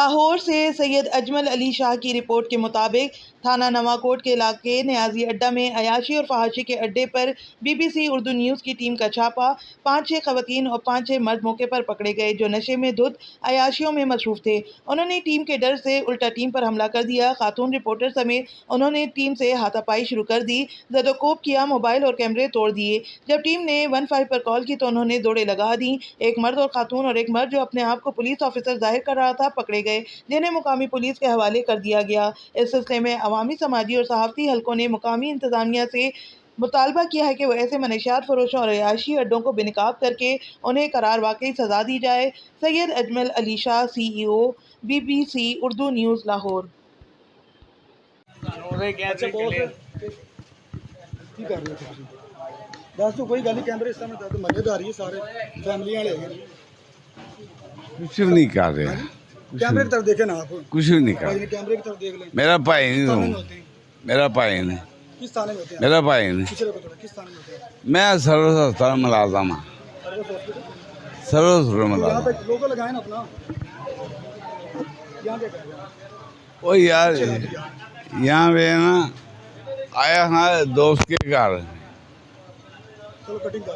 लाहौर से सैयद अजमल अली शाह की रिपोर्ट के मुताबिक थाना नवाकोट के इलाके न्याजी अड्डा में अयाशी और फहाशी के अड्डे पर BBC उर्दू न्यूज़ की टीम का छापा। 5-6 खवातीन और 5-6 मर्द मौके पर पकड़े गए जो नशे में धुत अयाशियों में मसरूफ थे। उन्होंने टीम के डर से उल्टा टीम पर हमला कर दिया। खातून रिपोर्टर समेत उन्होंने टीम से हाथापाई शुरू कर दी, जदोकोब किया, मोबाइल और कैमरे तोड़ दिए। जब टीम ने 15 पर कॉल की तो उन्होंने दौड़े लगा दी। एक मर्द और खातून और एक मर्द जो अपने आप को पुलिस ऑफिसर जाहिर कर रहा था पकड़े गए, जिन्हें मुकामी पुलिस के हवाले कर दिया गया। इस सिलसिले में अवामी, समाजी और सहाफ़ती हलकों ने मुकामी इंतजामिया से मुतालबा किया है कि वह ऐसे मनशियात फरोशों और अयाशी अड्डों को बेनकाब करके उन्हें करार वाकई सजा दी जाए। Syed Ajmal Ali Shah, CEO, BBC Urdu news, Lahore. दस तो कोई गल नहीं, कैमरे सामने तो मजेदारी है, सारे फैमिली वाले हैं। कुछ भी नहीं कर रहे, कैमरे की तरफ देखे ना आप, कुछ भी नहीं कर भाई रहे। कैमरे की तरफ देख लें। मेरा भाई नहीं थाने में हूँ, होते हैं, मेरा भाई नहीं, किस थाने में होते हैं? मेरा भाई नहीं। पिछले को थोड़ा, किस थाने में होते हैं? मैं सर्विस अस्पताल मुलाजम हूँ, सर्विस हॉस्पिटल। सर्विस यहाँ मुलाजम। पे लोगो लगाए ना अपना, यहाँ क्या कर रहे हैं? ओ यार, यहाँ पे ना आया हाँ दोस्त के घर। चलो कटिंग कर